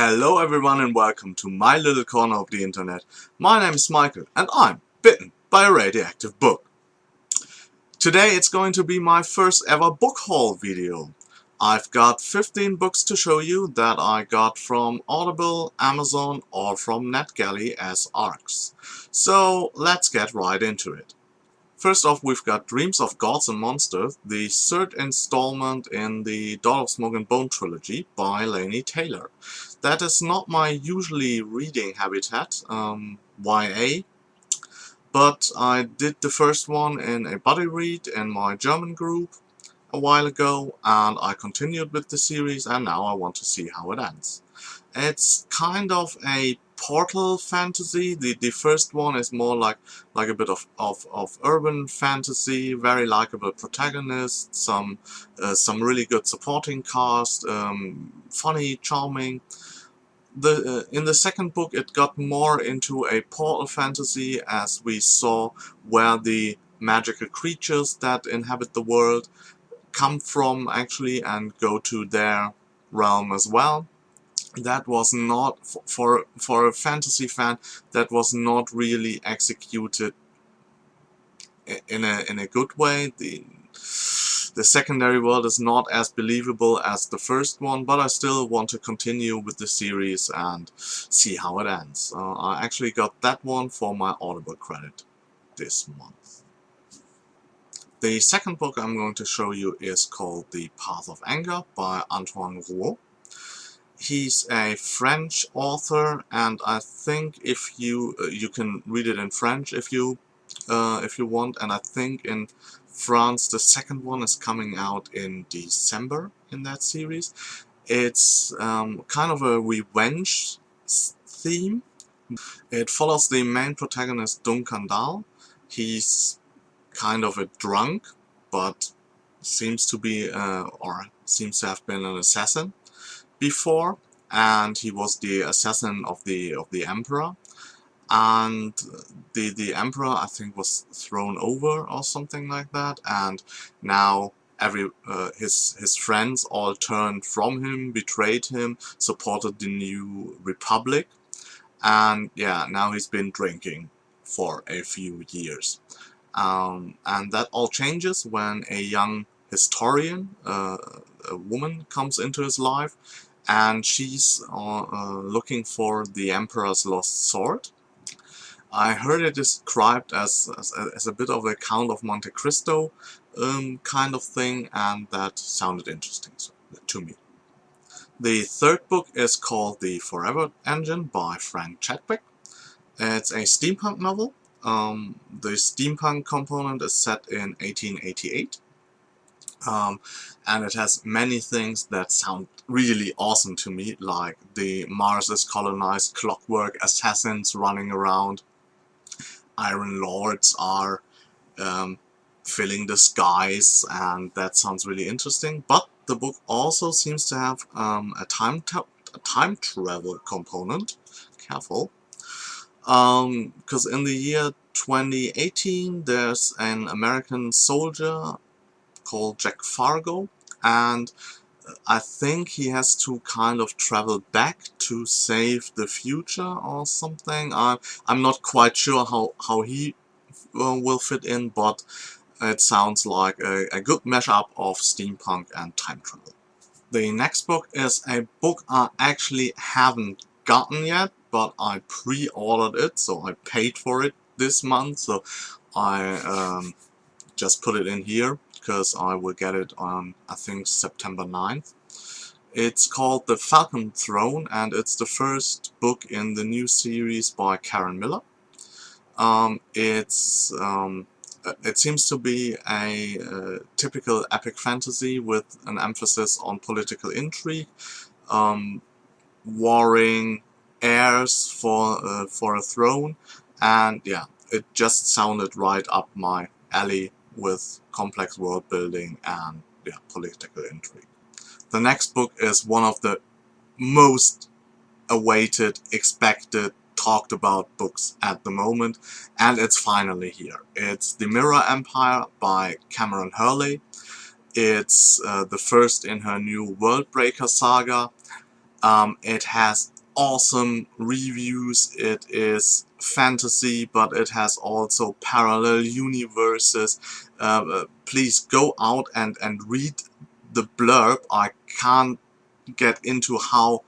Hello everyone and welcome to my little corner of the internet. My name is Michael and I'm bitten by a radioactive book. Today it's going to be my first ever book haul video. I've got 15 books to show you that I got from Audible, Amazon or from NetGalley as ARCs. So let's get right into it. First off, we've got Dreams of Gods and Monsters, the third installment in the Dawn of Smoke and Bone trilogy by Laini Taylor. That is not my usually reading habitat, YA, but I did the first one in a buddy read in my German group a while ago, and I continued with the series, and now I want to see how it ends. It's kind of a portal fantasy. The first one is more like a bit of urban fantasy, very likable protagonist, some really good supporting cast, funny, charming. In the second book it got more into a portal fantasy, as we saw where the magical creatures that inhabit the world come from actually and go to their realm as well. That was not, for a fantasy fan, that was not really executed in a good way. The secondary world is not as believable as the first one, but I still want to continue with the series and see how it ends. I actually got that one for my Audible credit this month. The second book I'm going to show you is called The Path of Anger by Antoine Rouault. He's a French author, and I think if you can read it in French if you want, and I think in France the second one is coming out in December in that series. It's kind of a revenge theme. It follows the main protagonist Duncan Dahl. He's kind of a drunk, but seems to be or seems to have been an assassin before, and he was the assassin of the emperor, and the emperor, I think, was thrown over or something like that, and now his friends all turned from him, betrayed him, supported the new republic, and yeah, now he's been drinking for a few years. And that all changes when a young historian, a woman, comes into his life, and she's looking for the Emperor's lost sword. I heard it described as a bit of a Count of Monte Cristo kind of thing, and that sounded interesting to me. The third book is called The Forever Engine by Frank Chadwick. It's a steampunk novel. The steampunk component is set in 1888. And it has many things that sound really awesome to me, like the Mars is colonized, clockwork assassins running around, Iron Lords are filling the skies, and that sounds really interesting. But the book also seems to have a time travel component. Careful. Because in the year 2018 there's an American soldier called Jack Fargo, and I think he has to kind of travel back to save the future or something. I'm not quite sure how he will fit in, but it sounds like a good mashup of steampunk and time travel. The next book is a book I actually haven't gotten yet, but I pre-ordered it, so I paid for it this month, so I just put it in here because I will get it on, I think, September 9th. It's called The Falcon Throne, and it's the first book in the new series by Karen Miller. It seems to be a typical epic fantasy with an emphasis on political intrigue, warring heirs for a throne, and yeah, it just sounded right up my alley with complex world building and yeah, political intrigue. The next book is one of the most awaited, expected, talked about books at the moment, and it's finally here. It's The Mirror Empire by Cameron Hurley. It's the first in her new Worldbreaker saga. It has awesome reviews. It is fantasy, but it has also parallel universes. Please go out and read the blurb. I can't get into how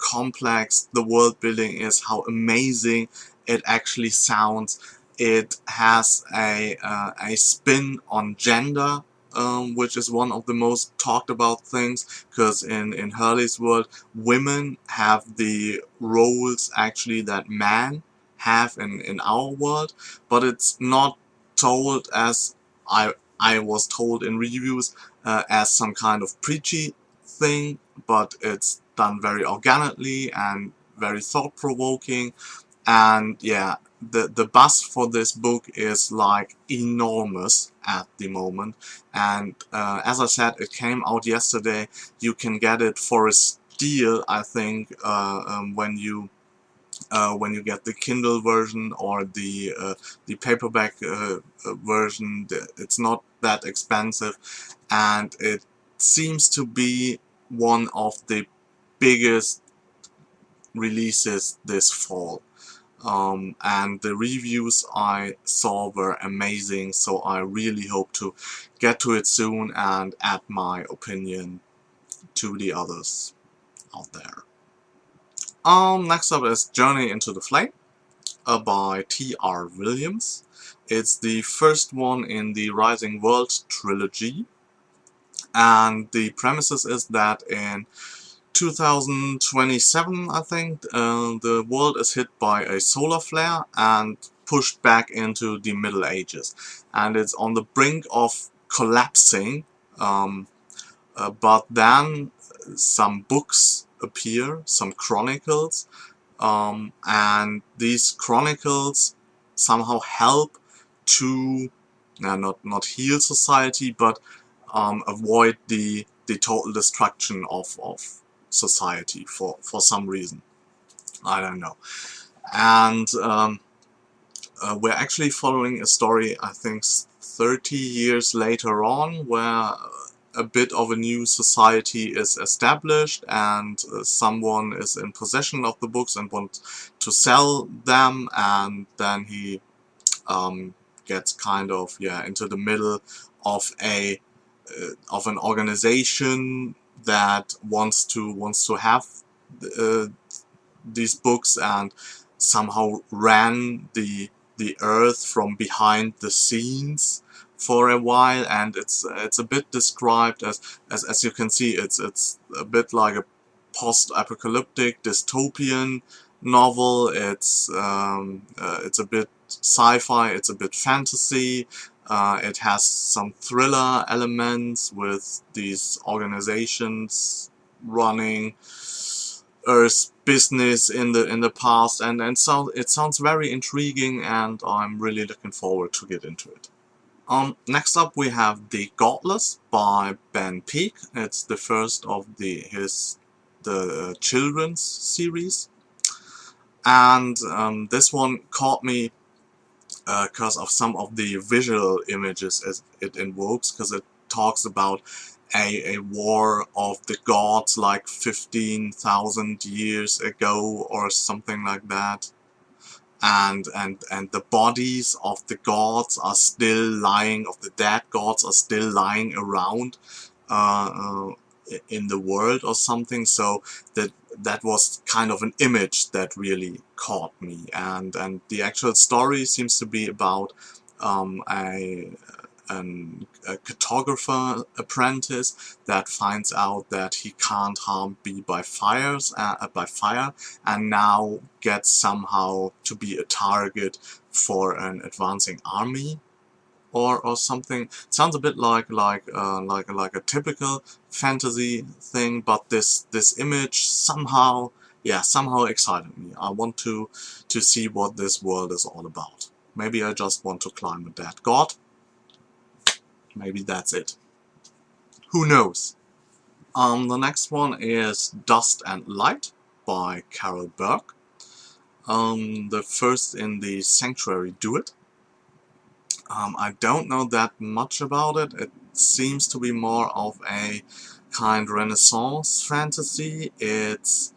complex the world building is, how amazing it actually sounds. It has a spin on gender, which is one of the most talked about things, because in Hurley's world, women have the roles actually that men have in our world, but it's not told as I was told in reviews, as some kind of preachy thing, but it's done very organically and very thought-provoking. And yeah, the buzz for this book is like enormous at the moment. And as I said, it came out yesterday. You can get it for a steal, I think, when you get the Kindle version or the paperback version. It's not that expensive, and it seems to be one of the biggest releases this fall. And the reviews I saw were amazing, so I really hope to get to it soon and add my opinion to the others out there. Next up is Journey into the Flame by T.R. Williams. It's the first one in the Rising World trilogy, and the premises is that in 2027, I think, the world is hit by a solar flare and pushed back into the Middle Ages, and it's on the brink of collapsing, but then some books appear, some chronicles, and these chronicles somehow help to not heal society, but avoid the total destruction of society for some reason. I don't know. And we're actually following a story, I think 30 years later on, where a bit of a new society is established, and someone is in possession of the books and wants to sell them, and then he gets kind of into the middle of an organization that wants to have these books, and somehow ran the earth from behind the scenes for a while. And it's a bit described as you can see, it's a bit like a post-apocalyptic dystopian novel. It's a bit sci-fi, it's a bit fantasy. It has some thriller elements with these organizations running Earth's business in the past, and so it sounds very intriguing, and I'm really looking forward to get into it. Next up we have The Godless by Ben Peake. It's the first of the children's series, and this one caught me because of some of the visual images it invokes, because it talks about a war of the gods like 15,000 years ago or something like that, and the bodies of the gods are still lying, of the dead gods are still lying around in the world or something. So that was kind of an image that really caught me, and the actual story seems to be about a cartographer apprentice that finds out that he can't harm by fire, and now gets somehow to be a target for an advancing army or something. It sounds a bit like a typical fantasy thing, but this image somehow excited me. I want to see what this world is all about. Maybe I just want to climb a dead god. Maybe that's it. Who knows? The next one is Dust and Light by Carol Burke. The first in the Sanctuary Duet. I don't know that much about it. It seems to be more of a kind Renaissance fantasy. It's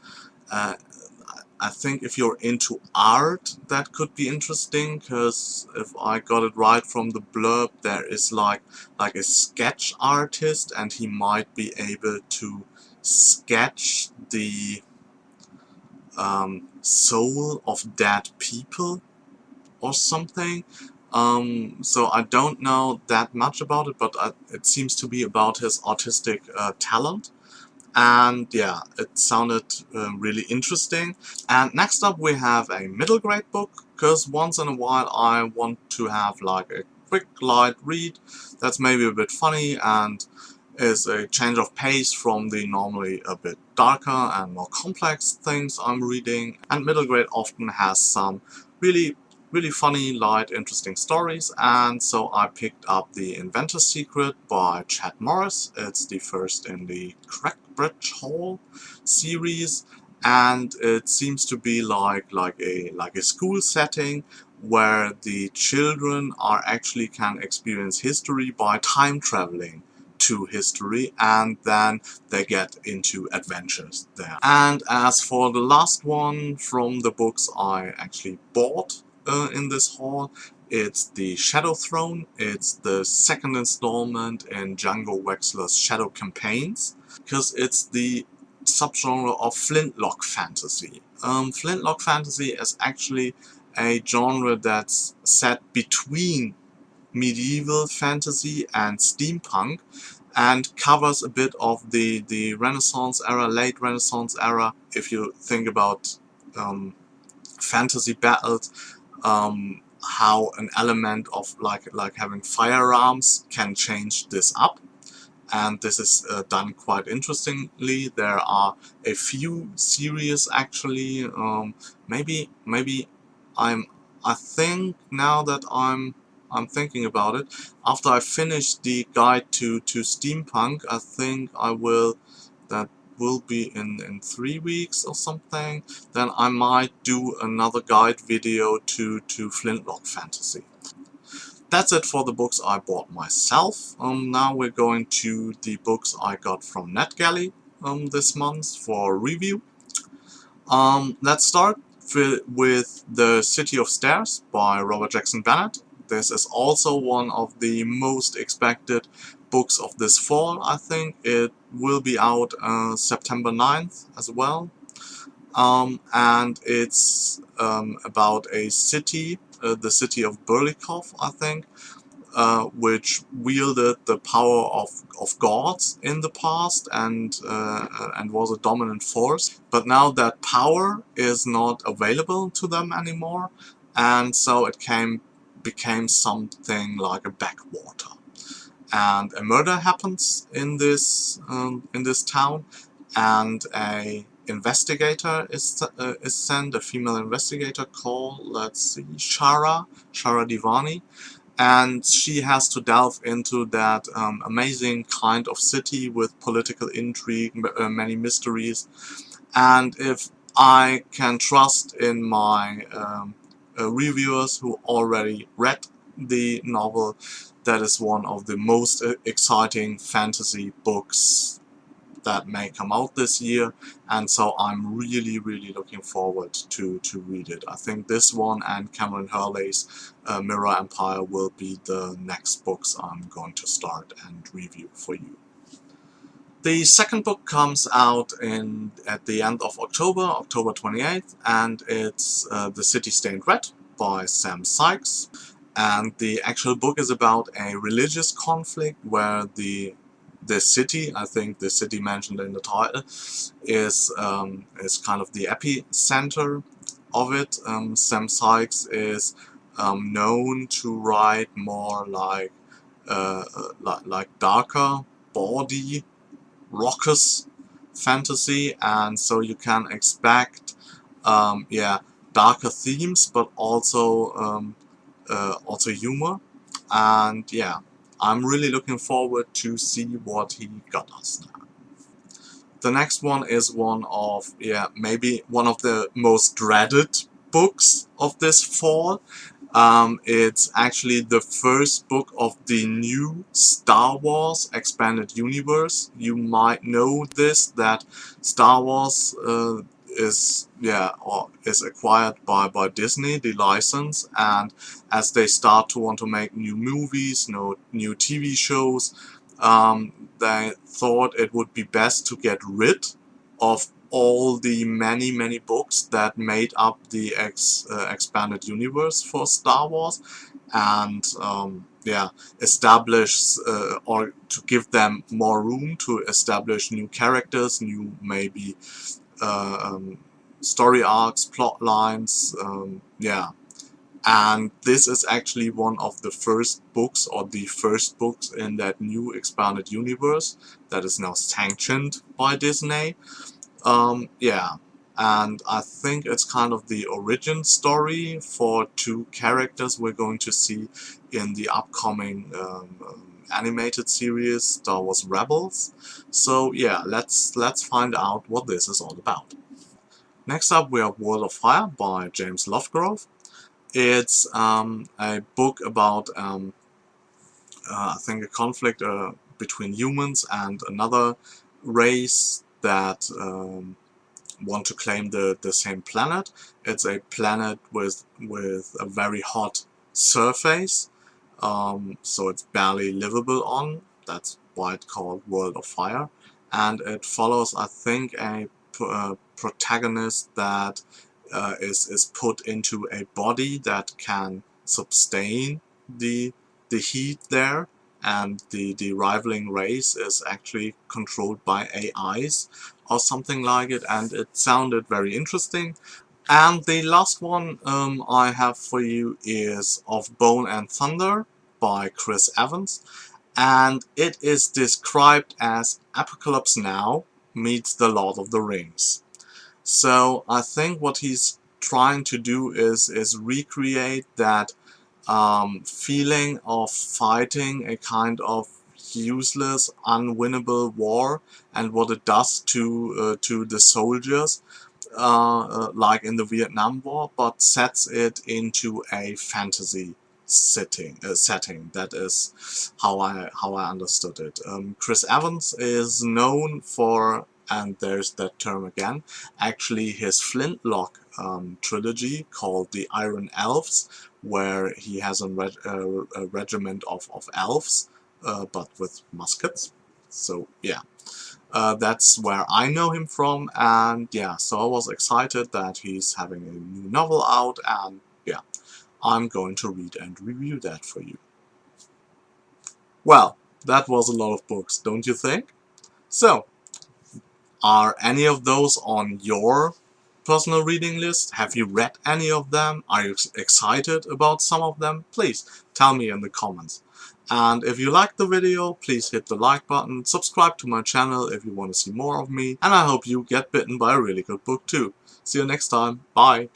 I think if you're into art, that could be interesting, because if I got it right from the blurb, there is like a sketch artist, and he might be able to sketch the soul of dead people or something. So I don't know that much about it, but it seems to be about his artistic talent. And yeah, it sounded really interesting. And next up we have a middle grade book, because once in a while I want to have like a quick light read that's maybe a bit funny and is a change of pace from the normally a bit darker and more complex things I'm reading. And middle grade often has some really funny, light, interesting stories, and so I picked up The Inventor's Secret by Chad Morris. It's the first in the Crackbridge Hall series, and it seems to be like a school setting where the children actually can experience history by time traveling to history, and then they get into adventures there. And as for the last one from the books I actually bought in this haul, it's the Shadow Throne. It's the second installment in Django Wexler's Shadow Campaigns, because it's the subgenre of flintlock fantasy. Flintlock fantasy is actually a genre that's set between medieval fantasy and steampunk, and covers a bit of the Renaissance era, late Renaissance era. If you think about fantasy battles, how an element of like having firearms can change this up, and this is done quite interestingly. There are a few series actually. Maybe I think now that I'm thinking about it, after I finish the guide to Steampunk, I think I will, that will be in 3 weeks or something, then I might do another guide video to Flintlock Fantasy. That's it for the books I bought myself. Now we're going to the books I got from NetGalley this month for review. Let's start with The City of Stairs by Robert Jackson Bennett. This is also one of the most expected books of this fall, I think. It will be out September 9th as well. And it's about a city, the city of Burlikov, I think, which wielded the power of gods in the past and was a dominant force. But now that power is not available to them anymore, and so it became something like a backwater. And a murder happens in this town, and a investigator is sent, a female investigator called, let's see, Shara Divani, and she has to delve into that amazing kind of city with political intrigue, many mysteries. And if I can trust in my reviewers who already read the novel, that is one of the most exciting fantasy books that may come out this year, and so I'm really looking forward to read it. I think this one and Cameron Hurley's Mirror Empire will be the next books I'm going to start and review for you. The second book comes out at the end of October 28th, and it's The City Stained Red by Sam Sykes. And the actual book is about a religious conflict where the city, I think the city mentioned in the title, is kind of the epicenter of it. Sam Sykes is known to write more like darker, bawdy, raucous fantasy, and so you can expect darker themes, but also humor. And yeah, I'm really looking forward to see what he got us now. The next one is one of, maybe one of the most dreaded books of this fall. It's actually the first book of the new Star Wars expanded universe. You might know this, that Star Wars is acquired by Disney, the license, and as they start to want to make new movies, new TV shows, they thought it would be best to get rid of all the many books that made up the expanded universe for Star Wars, and establish or to give them more room to establish new characters, new maybe story arcs, plot lines, and this is actually one of the first books, or the first books in that new expanded universe that is now sanctioned by Disney. And I think it's kind of the origin story for two characters we're going to see in the upcoming animated series Star Wars Rebels. So yeah, let's find out what this is all about. Next up we have World of Fire by James Lovegrove. It's a book about I think a conflict between humans and another race that want to claim the same planet. It's a planet with a very hot surface, so it's barely livable on. That's why it's called World of Fire. And it follows, I think, a protagonist that is put into a body that can sustain the heat there, and the rivaling race is actually controlled by AIs or something like it, and it sounded very interesting. And the last one I have for you is Of Bone and Thunder by Chris Evans, and it is described as Apocalypse Now meets The Lord of the Rings. So I think what he's trying to do is recreate that feeling of fighting a kind of useless, unwinnable war, and what it does to the soldiers, like in the Vietnam War, but sets it into a fantasy setting. That is how I understood it. Chris Evans is known for, and there's that term again, actually his Flintlock trilogy called The Iron Elves, where he has a regiment of elves, but with muskets. So yeah, that's where I know him from, and yeah, so I was excited that he's having a new novel out, and yeah, I'm going to read and review that for you. Well, that was a lot of books, don't you think? So, are any of those on your personal reading list? Have you read any of them? Are you excited about some of them? Please tell me in the comments. And if you liked the video, please hit the like button, subscribe to my channel if you want to see more of me, and I hope you get bitten by a really good book too. See you next time. Bye!